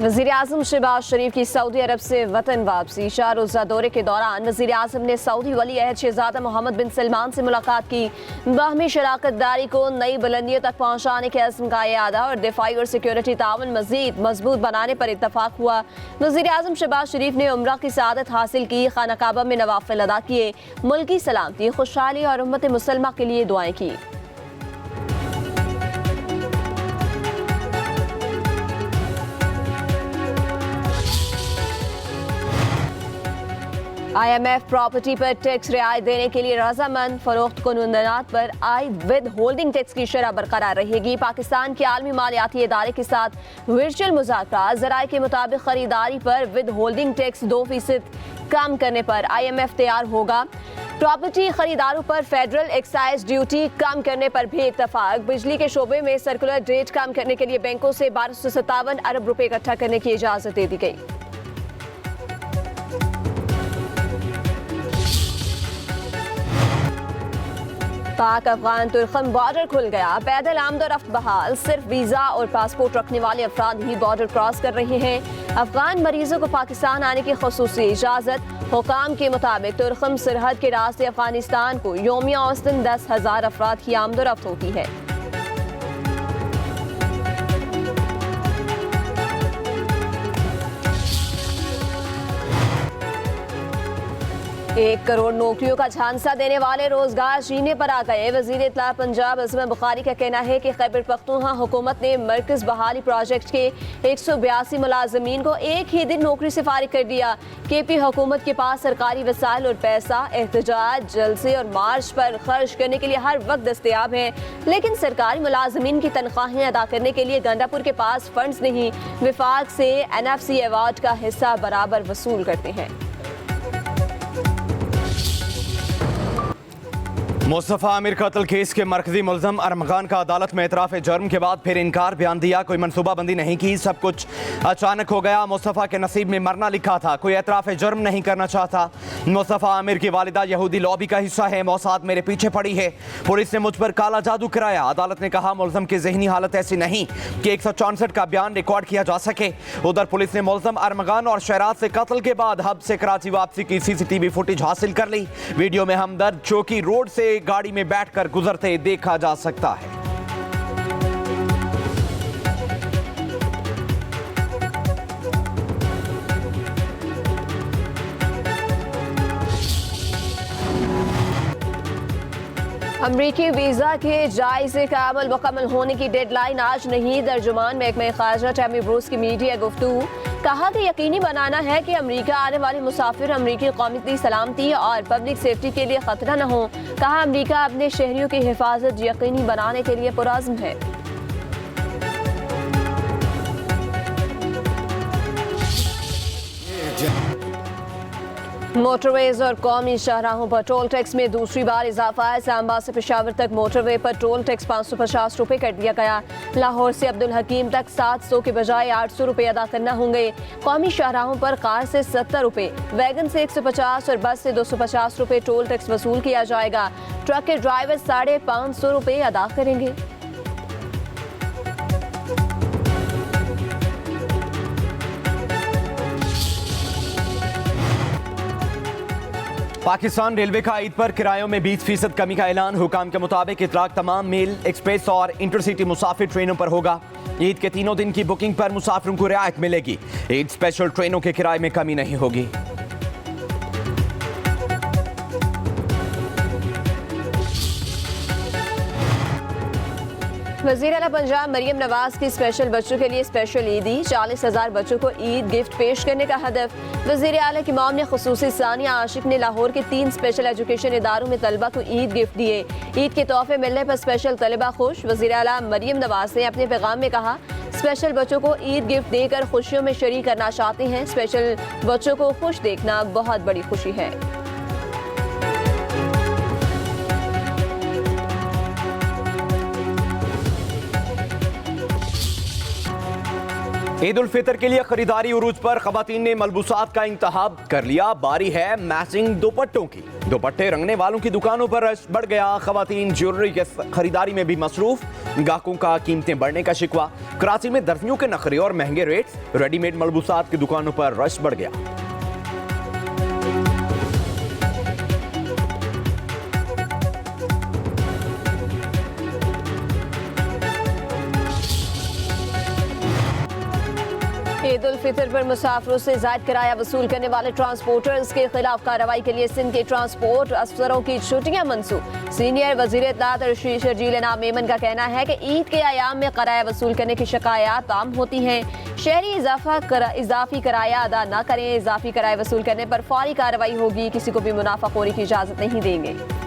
वज़ीर-ए-आज़म शहबाज शरीफ की सऊदी अरब से वतन वापसी। 4 रोज़ा दौरे के दौरान वज़ीर-ए-आज़म ने सऊदी वली अहद शहज़ादा मोहम्मद बिन सलमान से मुलाकात की। बाहमी शराकत दारी को नई बुलंदियों तक पहुँचाने के अज़्म का इरादा और दिफाई और सिक्योरिटी ताउन मज़ीद मजबूत बनाने पर इत्तफाक हुआ। वज़ीर-ए-आज़म शहबाज शरीफ ने उम्रा की सआदत हासिल की, खाना काबा में नवाफिल अदा किए, मुल्की सलामती, खुशहाली और उम्मत मुसलमा के लिए दुआएं की। IMF प्रॉपर्टी पर टैक्स रियायत देने के लिए रजामंद। फरोख्त कुनूनात पर विद होल्डिंग टैक्स की शरह बरकरार रहेगी। पाकिस्तान के आलमी मालियाती इदारे के साथ वर्चुअल मुज़ाकरात। ज़राए के मुताबिक खरीदारी पर विद होल्डिंग टैक्स 2% कम करने पर IMF तैयार होगा। प्रॉपर्टी खरीदारों पर फेडरल एक्साइज ड्यूटी कम करने पर भी इत्तफाक। बिजली के शोबे में सर्कुलर रेट कम करने के लिए बैंकों से 1257 अरब रुपए इकट्ठा करने की इजाजत दे दी गई। पाक अफगान तुर्कम बॉर्डर खुल गया। पैदल आमदोरफ्त बहाल। सिर्फ वीजा और पासपोर्ट रखने वाले अफराद ही बॉर्डर क्रॉस कर रहे हैं। अफगान मरीजों को पाकिस्तान आने की खुसूसी इजाजत। हुकाम के मुताबिक तुर्कम सरहद के रास्ते अफगानिस्तान को योमिया औसतन 10,000 अफराद की आमदोरफ्त होती है। एक करोड़ नौकरियों का झांसा देने वाले रोजगार जीने पर आ गए। वजीर इत्तला पंजाब अज़म बुखारी का कहना है कि खैबर पख्तूनख्वा हुकूमत ने मरकज बहाली प्रोजेक्ट के 182 मुलाजमीन को एक ही दिन नौकरी से फारिग कर दिया। KP हुकूमत के पास सरकारी वसाइल और पैसा एहतजाज, जलसे और मार्च पर खर्च करने के लिए हर वक्त दस्तयाब है, लेकिन सरकारी मुलाजमीन की तनख्वाहें अदा करने के लिए गंडापुर के पास फंड्स नहीं। विफाक से NFC अवार्ड का हिस्सा बराबर वसूल करते हैं। मुस्तफ़ा आमिर कत्ल केस के मरकजी मुल्ज़म अरमगान का अदालत में एतराफ़ जुर्म के बाद फिर इनकार बयान दिया। कोई मनसूबाबंदी नहीं की, सब कुछ अचानक हो गया। मुस्तफ़ा के नसीब में मरना लिखा था, कोई एतराफ़ जुर्म नहीं करना चाहता। मुस्तफ़ा आमिर की वालिदा यहूदी लॉबी का हिस्सा है। मौसाद मेरे पीछे पड़ी है, पुलिस ने मुझ पर काला जादू कराया। अदालत ने कहा मुल्ज़म की ज़हनी हालत ऐसी नहीं कि 164 का बयान रिकॉर्ड किया जा सके। उधर पुलिस ने मुल्ज़म अरमगान और शहराज से कत्ल के बाद हब से कराची वापसी की CCTV फुटेज हासिल कर ली। वीडियो में हमदर्द चौकी रोड से गाड़ी में बैठकर गुजरते देखा जा सकता है। अमरीकी वीजा के जायजे का अमल मुकम्मल होने की डेडलाइन आज नहीं। तर्जुमान महकमा खारजा टैमी ब्रूस की मीडिया गुफ्तगू। कहा कि यकीनी बनाना है कि अमरीका आने वाले मुसाफिर अमरीकी कौमी सलामती और पब्लिक सेफ्टी के लिए खतरा न हो। कहा अमरीका अपने शहरियों की हिफाजत यकीनी बनाने के लिए पुरअज़्म है। मोटरवेज और कौमी शाहराहों पर टोल टैक्स में दूसरी बार इजाफा है। सांबा से पेशावर तक मोटरवे पर टोल टैक्स 550 रुपये कर दिया गया। लाहौर से अब्दुल हकीम तक 700 के बजाय 800 रुपये अदा करना होंगे। कौमी शाहराहों पर कार से 70 रुपये, वैगन से 150 और बस से 250 रुपये टोल टैक्स वसूल किया जाएगा। ट्रक के ड्राइवर 550 रुपये अदा करेंगे। पाकिस्तान रेलवे का ईद पर किरायों में 20% कमी का ऐलान। हुकाम के मुताबिक इतलाक तमाम मेल, एक्सप्रेस और इंटरसिटी मुसाफिर ट्रेनों पर होगा। ईद के तीनों दिन की बुकिंग पर मुसाफिरों को रियायत मिलेगी। ईद स्पेशल ट्रेनों के किराए में कमी नहीं होगी। वज़ीर आला पंजाब मरियम नवाज की स्पेशल बच्चों के लिए स्पेशल ईदी। 40,000 बच्चों को ईद गिफ्ट पेश करने का हदफ। वज़ीर आला की मॉम ने खुसूसी सानिया आशिक ने लाहौर के 3 स्पेशल एजुकेशन इदारों में तलबा को ईद गिफ्ट दिए। ईद के तोहफे मिलने पर स्पेशल तलबा खुश। वज़ीर आला मरियम नवाज ने अपने पैगाम में कहा स्पेशल बच्चों को ईद गिफ्ट देकर खुशियों में शरीक करना चाहते हैं। स्पेशल बच्चों को खुश देखना बहुत बड़ी खुशी है। ईद उल फितर के लिए खरीदारी उरूज पर खवातीन ने मलबूसात का इंतखाब कर लिया। बारी है मैचिंग दुपट्टों की। दुपट्टे रंगने वालों की दुकानों पर रश बढ़ गया। खवातीन ज्वेलरी के खरीदारी में भी मसरूफ। ग्राहकों का कीमतें बढ़ने का शिकवा। कराची में दर्जियों के नखरे और महंगे रेट्स। रेडीमेड मलबूसात की दुकानों पर रश बढ़ गया। ईद उल फितर पर मुसाफिरों से जायद किराया वसूल करने वाले ट्रांसपोर्टर्स के खिलाफ कार्रवाई के लिए सिंध के ट्रांसपोर्ट अफसरों की छुट्टियां मंसूब। सीनियर वजीर इत्तलात शर्जील इनाम मेमन का कहना है कि ईद के अयाम में किराया वसूल करने की शिकायत आम होती हैं। शहरी इजाफी किराया अदा न करें। इजाफी किराया वसूल करने पर फौरी कार्रवाई होगी। किसी को भी मुनाफाखोरी की इजाजत नहीं देंगे।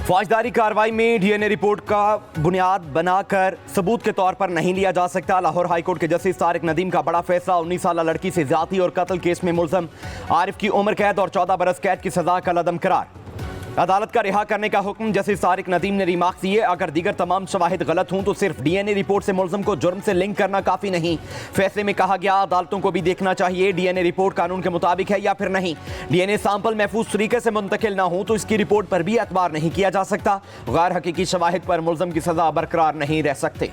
फौजदारी कार्रवाई में डीएनए रिपोर्ट का बुनियाद बनाकर सबूत के तौर पर नहीं लिया जा सकता। लाहौर हाईकोर्ट के जस्टिस तारिक नदीम का बड़ा फैसला। 19 साल लड़की से ज्यादती और कत्ल केस में मुलजम आरिफ की उम्र कैद और 14 बरस कैद की सजा का लदम करार। अदालत का रिहा करने का हुक्म। जस्टिस तारिक नदीम ने रिमार्क्स दिए, अगर दीगर तमाम शवाहिद गलत हों तो सिर्फ डीएनए रिपोर्ट से मुलजम को जुर्म से लिंक करना काफी नहीं। फैसले में कहा गया अदालतों को भी देखना चाहिए डीएनए रिपोर्ट कानून के मुताबिक है या फिर नहीं। डीएनए सैंपल महफूज तरीके से मुंतकिल ना हो तो इसकी रिपोर्ट पर भी एतबार नहीं किया जा सकता। गैर हकीकी शवाहिद पर मुलजम की सजा बरकरार नहीं रह सकते।